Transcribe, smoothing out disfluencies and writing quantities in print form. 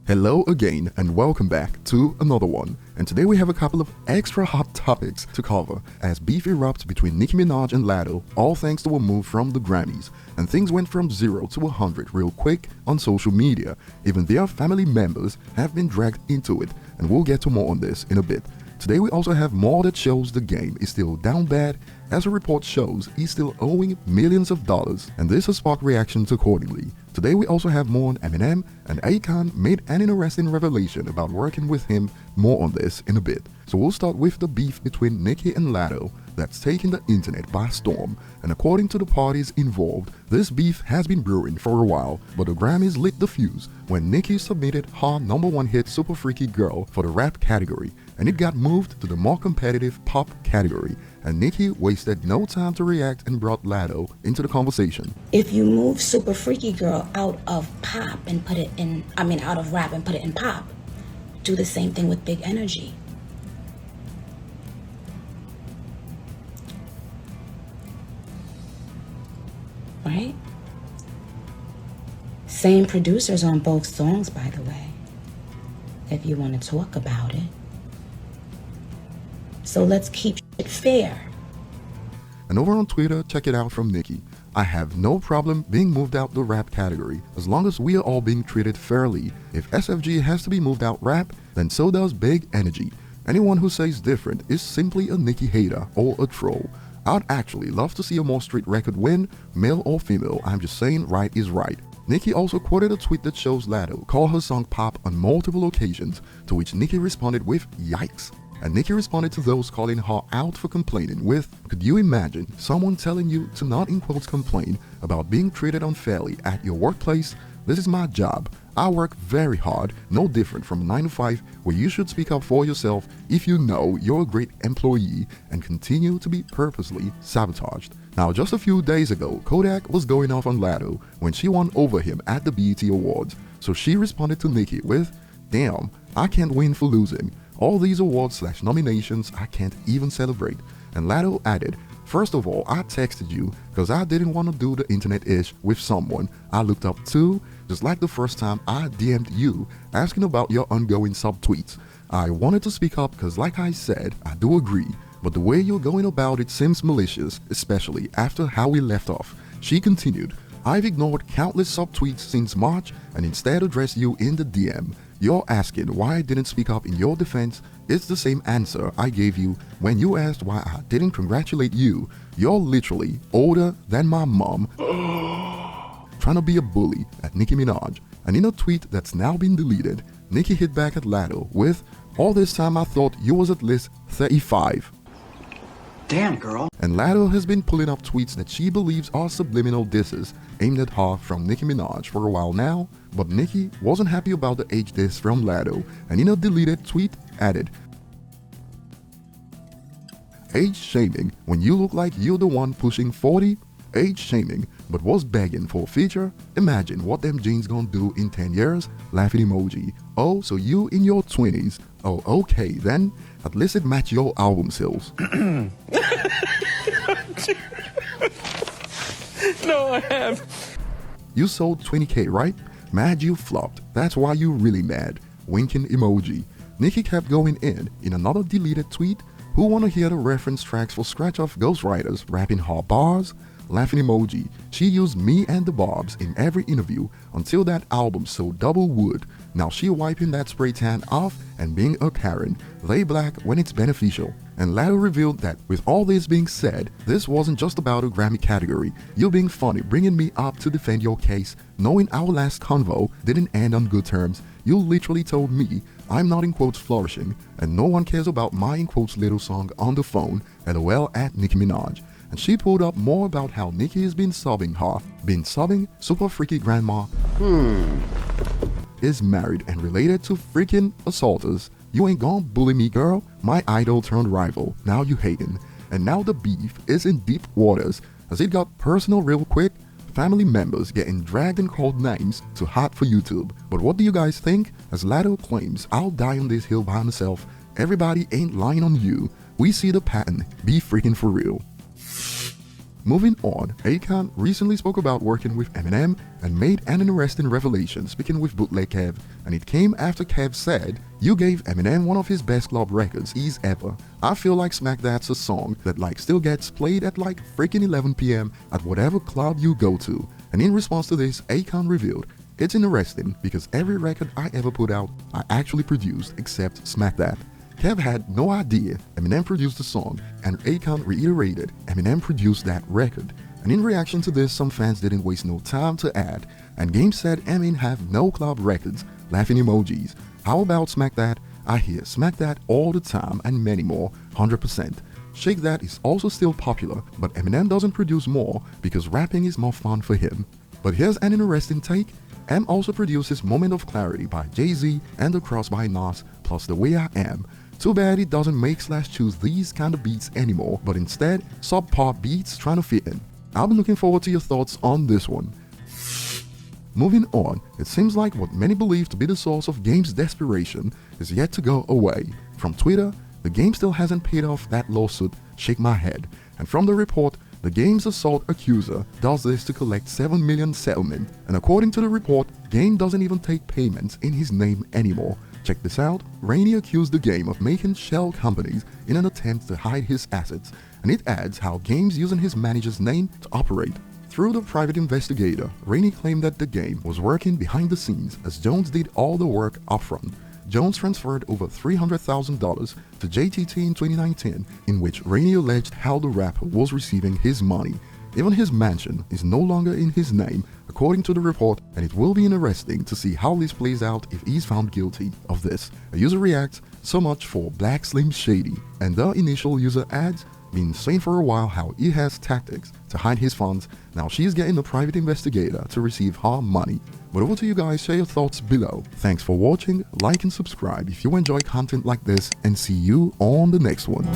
Hello again and welcome back to another one. And today we have a couple of extra hot topics to cover as beef erupts between Nicki Minaj and Latto, all thanks to a move from the Grammys. And things went from 0 to 100 real quick on social media. Even their family members have been dragged into it, and we'll get to more on this in a bit. Today we also have more that shows the game is still down bad, as a report shows he's still owing millions of dollars, and this has sparked reactions accordingly. Today we also have more on Eminem, and Akon made an interesting revelation about working with him. More on this in a bit. So we'll start with the beef between Nicki and Latto that's taking the internet by storm, and according to the parties involved, this beef has been brewing for a while, but the Grammys lit the fuse when Nicki submitted her #1 hit Super Freaky Girl for the rap category, and it got moved to the more competitive pop category, and Nicki wasted no time to react and brought Latto into the conversation. If you move Super Freaky Girl out of pop and put it in, out of rap and put it in pop, do the same thing with Big Energy. Right? Same producers on both songs, by the way, if you want to talk about it. So let's keep it fair. And over on Twitter, check it out from Nicki. I have no problem being moved out the rap category as long as we are all being treated fairly. If SFG has to be moved out rap, then so does Big Energy. Anyone who says different is simply a Nicki hater or a troll. I'd actually love to see a more street record win, male or female. I'm just saying right is right. Nicki also quoted a tweet that shows Latto call her song pop on multiple occasions, to which Nicki responded with yikes. And Nicki responded to those calling her out for complaining with, could you imagine someone telling you to not in quotes complain about being treated unfairly at your workplace? This is my job. I work very hard, no different from a 9 to 5 where you should speak up for yourself if you know you're a great employee and continue to be purposely sabotaged. Now, just a few days ago, Kodak was going off on Latto when she won over him at the BET Awards. So she responded to Nicki with, damn, I can't win for losing. All these awards/nominations I can't even celebrate. And Latto added, first of all, I texted you because I didn't want to do the internet-ish with someone I looked up to, just like the first time I DM'd you asking about your ongoing subtweets. I wanted to speak up because like I said, I do agree, but the way you're going about it seems malicious, especially after how we left off. She continued, I've ignored countless subtweets since March and instead addressed you in the DM. You're asking why I didn't speak up in your defense. It's the same answer I gave you when you asked why I didn't congratulate you. You're literally older than my mom. Trying to be a bully at Nicki Minaj. And in a tweet that's now been deleted, Nicki hit back at Latto with, all this time I thought you was at least 35. Damn, girl. And Latto has been pulling up tweets that she believes are subliminal disses aimed at her from Nicki Minaj for a while now, but Nicki wasn't happy about the age diss from Latto, and in a deleted tweet added, age shaming when you look like you're the one pushing 40? Age shaming, but was begging for a feature? Imagine what them jeans gonna do in 10 years? Laughing emoji. Oh, so you in your 20s? Oh, okay then. At least it match your album sales. No, I have. You sold 20k, right? Mad you flopped. That's why you really mad. Winking emoji. Nicki kept going in another deleted tweet. Who wanna hear the reference tracks for scratch off ghostwriters rapping her bars? Laughing emoji. She used me and the Bobs in every interview until that album sold double wood. Now she wiping that spray tan off and being a Karen. Lay black when it's beneficial. And Latto revealed that with all this being said, this wasn't just about a Grammy category. You're being funny bringing me up to defend your case, knowing our last convo didn't end on good terms. You literally told me I'm not in quotes flourishing and no one cares about my in quotes little song on the phone, LOL at Nicki Minaj. And she pulled up more about how Nicki has been subbing Super Freaky Grandma is married and related to freaking assaulters. You ain't gon' bully me, girl. My idol turned rival. Now you hatin'. And now the beef is in deep waters as it got personal real quick. Family members getting dragged and called names to hot for YouTube. But what do you guys think? As Latto claims, I'll die on this hill by myself. Everybody ain't lying on you. We see the pattern. Be freaking for real. Moving on, Akon recently spoke about working with Eminem and made an interesting revelation speaking with Bootleg Kev, and it came after Kev said, "You gave Eminem one of his best club records he's ever. I feel like Smack That's a song that still gets played at freaking 11 p.m. at whatever club you go to." And in response to this, Akon revealed, "It's interesting because every record I ever put out, I actually produced except Smack That." Kev had no idea Eminem produced the song, and Akon reiterated Eminem produced that record. And in reaction to this, some fans didn't waste no time to add, and Game said Emin have no club records, laughing emojis. How about Smack That? I hear Smack That all the time and many more, 100%. Shake That is also still popular, but Eminem doesn't produce more because rapping is more fun for him. But here's an interesting take. M also produces Moment of Clarity by Jay-Z and The Cross by Nas, plus The Way I Am. Too bad it doesn't make / choose these kind of beats anymore, but instead sub-pop beats trying to fit in. I'll be looking forward to your thoughts on this one. Moving on, it seems like what many believe to be the source of Game's desperation is yet to go away. From Twitter, the Game still hasn't paid off that lawsuit, Shake My Head. And from the report, the Game's assault accuser does this to collect $7 million settlement. And according to the report, Game doesn't even take payments in his name anymore. Check this out. Rainey accused the Game of making shell companies in an attempt to hide his assets, and it adds how Game's using his manager's name to operate. Through the private investigator, Rainey claimed that the Game was working behind the scenes as Jones did all the work upfront. Jones transferred over $300,000 to JTT in 2019, in which Rainey alleged how the rapper was receiving his money. Even his mansion is no longer in his name, according to the report, and it will be interesting to see how this plays out if he's found guilty of this. A user reacts, "So much for Black Slim Shady," and the initial user adds, "Been saying for a while how he has tactics to hide his funds. Now she's getting a private investigator to receive her money." But over to you guys, share your thoughts below. Thanks for watching, like and subscribe if you enjoy content like this, and see you on the next one.